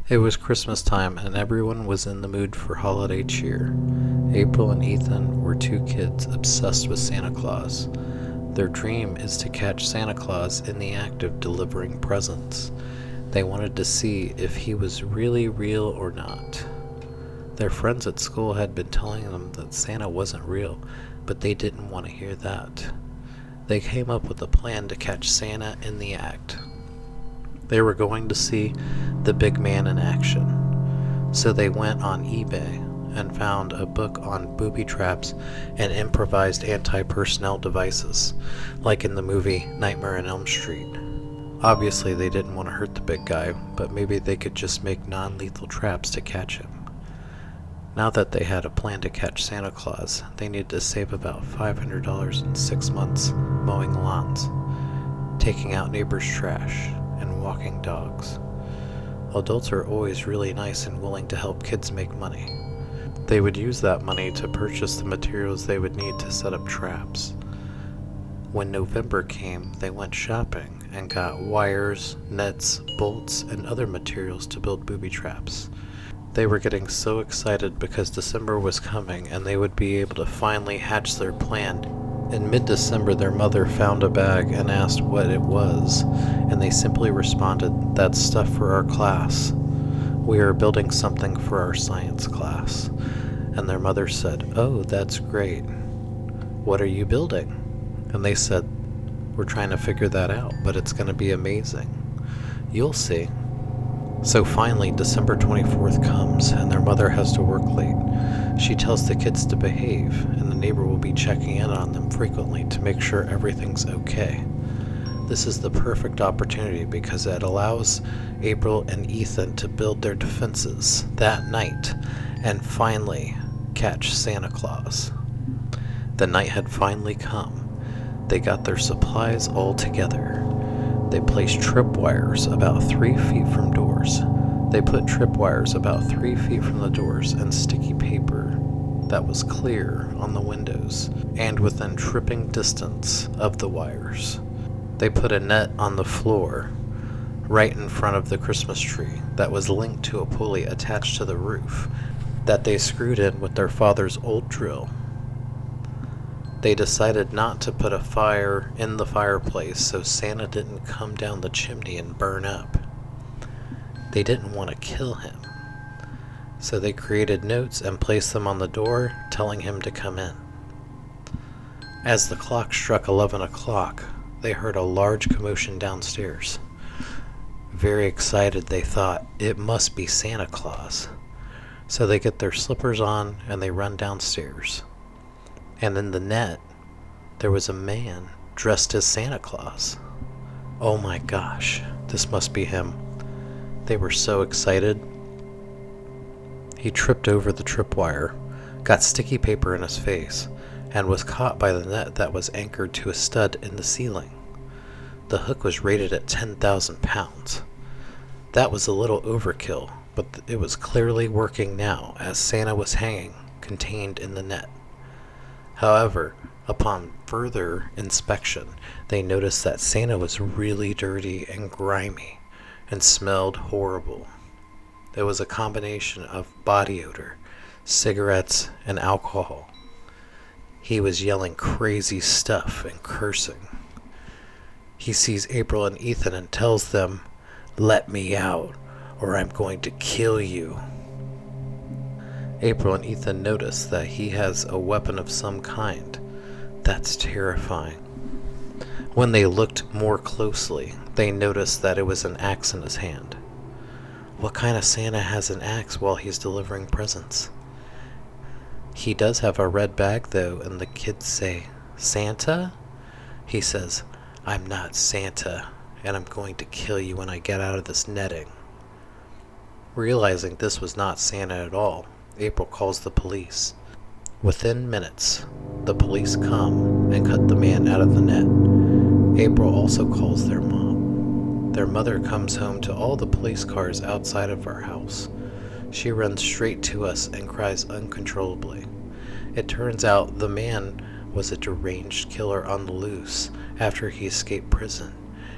It was Christmas time and everyone was in the mood for holiday cheer. April and Ethan were two kids obsessed with Santa Claus. Their dream is to catch Santa Claus in the act of delivering presents. They wanted to see if he was really real or not. Their friends at school had been telling them that Santa wasn't real, but they didn't want to hear that. They came up with a plan to catch Santa in the act. They were going to see the big man in action. So they went on eBay and found a book on booby traps and improvised anti-personnel devices, like in the movie Nightmare on Elm Street. Obviously they didn't want to hurt the big guy, but maybe they could just make non-lethal traps to catch him. Now that they had a plan to catch Santa Claus, they needed to save about $500 in 6 months mowing lawns, taking out neighbors' trash, and walking dogs. Adults are always really nice and willing to help kids make money. They would use that money to purchase the materials they would need to set up traps. When November came, they went shopping and got wires, nets, bolts, and other materials to build booby traps. They were getting so excited because December was coming and they would be able to finally hatch their plan. In mid-December, their mother found a bag and asked what it was, and they simply responded, "That's stuff for our class. We are building something for our science class." And their mother said, "Oh, that's great. What are you building?" And they said, "We're trying to figure that out, but it's going to be amazing. You'll see." So finally, December 24th comes, and their mother has to work late. She tells the kids to behave, and the neighbor will be checking in on them frequently to make sure everything's okay. This is the perfect opportunity because it allows April and Ethan to build their defenses that night and finally catch Santa Claus. The night had finally come. They got their supplies all together. They placed tripwires about 3 feet from doors. They put tripwires about 3 feet from the doors and sticky paper that was clear on the windows and within tripping distance of the wires. They put a net on the floor right in front of the Christmas tree that was linked to a pulley attached to the roof that they screwed in with their father's old drill. They decided not to put a fire in the fireplace so Santa didn't come down the chimney and burn up. They didn't want to kill him. So they created notes and placed them on the door telling him to come in. As the clock struck 11 o'clock, they heard a large commotion downstairs. Very excited, they thought, it must be Santa Claus. So they get their slippers on and they run downstairs. And in the net, there was a man dressed as Santa Claus. Oh my gosh, this must be him. They were so excited. He tripped over the tripwire, got sticky paper in his face, and was caught by the net that was anchored to a stud in the ceiling. The hook was rated at 10,000 pounds. That was a little overkill, but it was clearly working now as Santa was hanging, contained in the net. However, upon further inspection, they noticed that Santa was really dirty and grimy and smelled horrible. There was a combination of body odor, cigarettes, and alcohol. He was yelling crazy stuff and cursing. He sees April and Ethan and tells them, "Let me out, or I'm going to kill you." April and Ethan notice that he has a weapon of some kind. That's terrifying. When they looked more closely, they noticed that it was an axe in his hand. What kind of Santa has an axe while he's delivering presents? He does have a red bag though, and the kids say, "Santa?" He says, "I'm not Santa, and I'm going to kill you when I get out of this netting." Realizing this was not Santa at all, April calls the police. Within minutes, the police come and cut the man out of the net. April also calls their mom. Their mother comes home to all the police cars outside of our house. She runs straight to us and cries uncontrollably. It turns out the man was a deranged killer on the loose after he escaped prison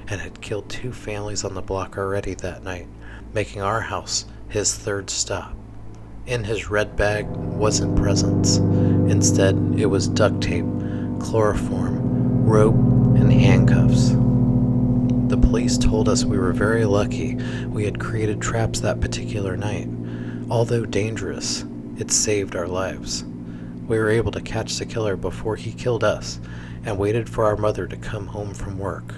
and had killed 2 families on the block already that night, making our house his third stop. In his red bag wasn't presents. Instead, it was duct tape, chloroform, rope, and handcuffs. The police told us we were very lucky we had created traps that particular night. Although dangerous, it saved our lives. We were able to catch the killer before he killed us and waited for our mother to come home from work.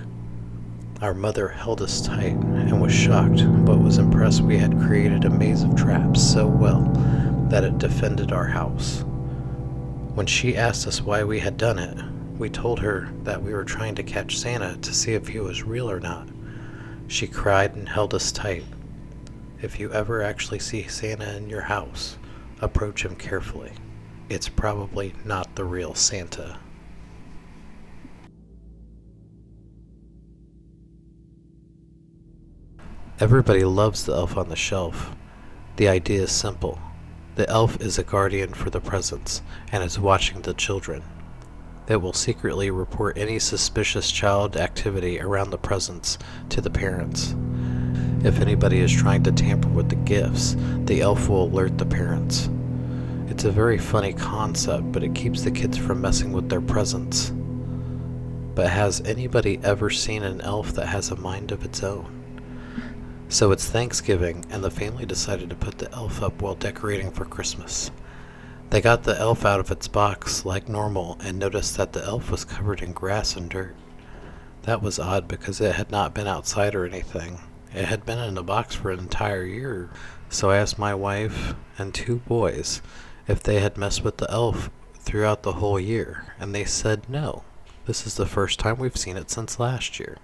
Our mother held us tight and was shocked, but was impressed we had created a maze of traps so well that it defended our house. When she asked us why we had done it, we told her that we were trying to catch Santa to see if he was real or not. She cried and held us tight. If you ever actually see Santa in your house, approach him carefully. It's probably not the real Santa. Everybody loves the elf on the shelf. The idea is simple. The elf is a guardian for the presents and is watching the children. It will secretly report any suspicious child activity around the presents to the parents. If anybody is trying to tamper with the gifts, the elf will alert the parents. It's a very funny concept, but it keeps the kids from messing with their presents. But has anybody ever seen an elf that has a mind of its own? So it's Thanksgiving, and the family decided to put the elf up while decorating for Christmas. They got the elf out of its box like normal and noticed that the elf was covered in grass and dirt. That was odd because it had not been outside or anything. It had been in the box for an entire year. So I asked my wife and 2 boys if they had messed with the elf throughout the whole year, and they said no. This is the first time we've seen it since last year.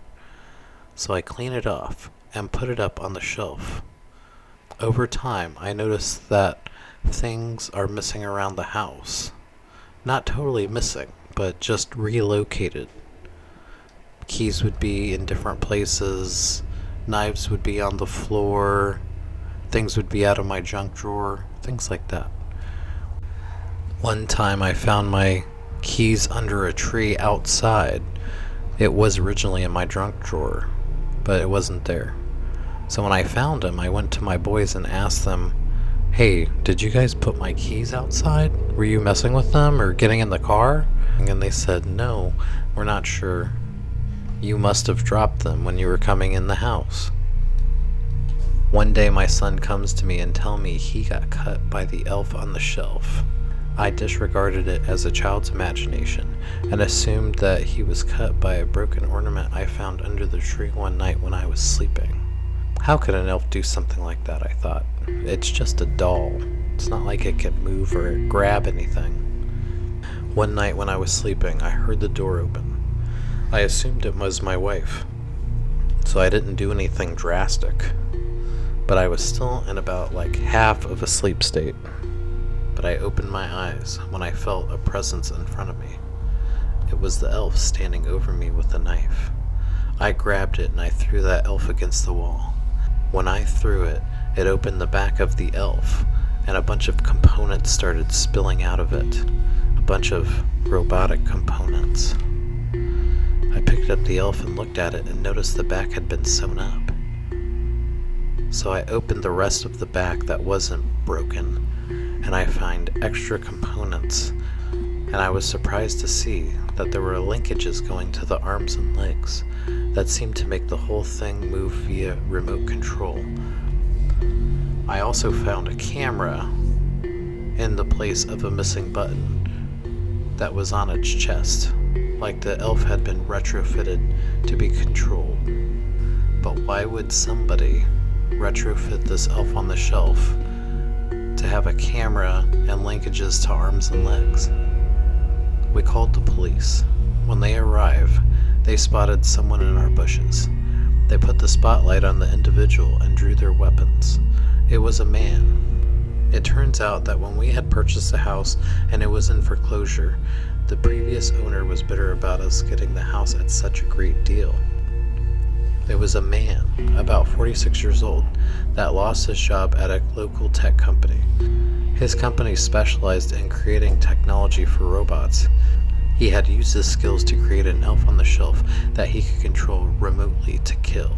So I cleaned it off and put it up on the shelf. Over time, I noticed that things are missing around the house. Not totally missing, but just relocated. Keys would be in different places, knives would be on the floor, things would be out of my junk drawer, things like that. One time I found my keys under a tree outside. It was originally in my junk drawer, but it wasn't there. So when I found them, I went to my boys and asked them, "Hey, did you guys put my keys outside? Were you messing with them or getting in the car?" And they said, "No, we're not sure. You must have dropped them when you were coming in the house." One day my son comes to me and tells me he got cut by the elf on the shelf. I disregarded it as a child's imagination and assumed that he was cut by a broken ornament I found under the tree one night when I was sleeping. How could an elf do something like that, I thought. It's just a doll. It's not like it can move or grab anything. One night when I was sleeping, I heard the door open. I assumed it was my wife, so I didn't do anything drastic. But I was still in about half of a sleep state. But I opened my eyes when I felt a presence in front of me. It was the elf standing over me with a knife. I grabbed it and I threw that elf against the wall. When I threw it, it opened the back of the elf, and a bunch of components started spilling out of it. A bunch of robotic components. I picked up the elf and looked at it and noticed the back had been sewn up. So I opened the rest of the back that wasn't broken, and I found extra components, and I was surprised to see that there were linkages going to the arms and legs that seemed to make the whole thing move via remote control. I also found a camera in the place of a missing button that was on its chest, like the elf had been retrofitted to be controlled. But why would somebody retrofit this elf on the shelf to have a camera and linkages to arms and legs? We called the police. When they arrived, they spotted someone in our bushes. They put the spotlight on the individual and drew their weapons. It was a man. It turns out that when we had purchased the house and it was in foreclosure, the previous owner was bitter about us getting the house at such a great deal. It was a man, about 46 years old, that lost his job at a local tech company. His company specialized in creating technology for robots. He had used his skills to create an elf on the shelf that he could control remotely to kill.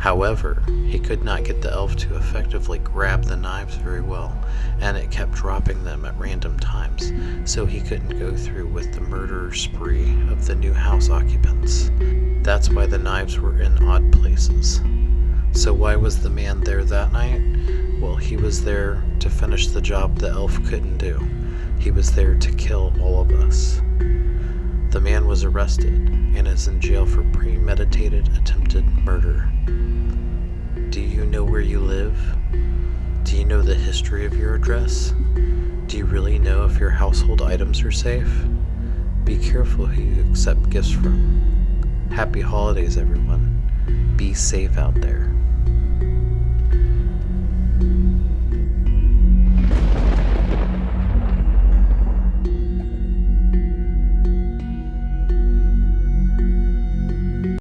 However, he could not get the elf to effectively grab the knives very well, and it kept dropping them at random times, so he couldn't go through with the murder spree of the new house occupants. That's why the knives were in odd places. So why was the man there that night? Well, he was there to finish the job the elf couldn't do. He was there to kill all of us. The man was arrested and is in jail for premeditated attempted murder. Do you know where you live? Do you know the history of your address? Do you really know if your household items are safe? Be careful who you accept gifts from. Happy holidays, everyone. Be safe out there.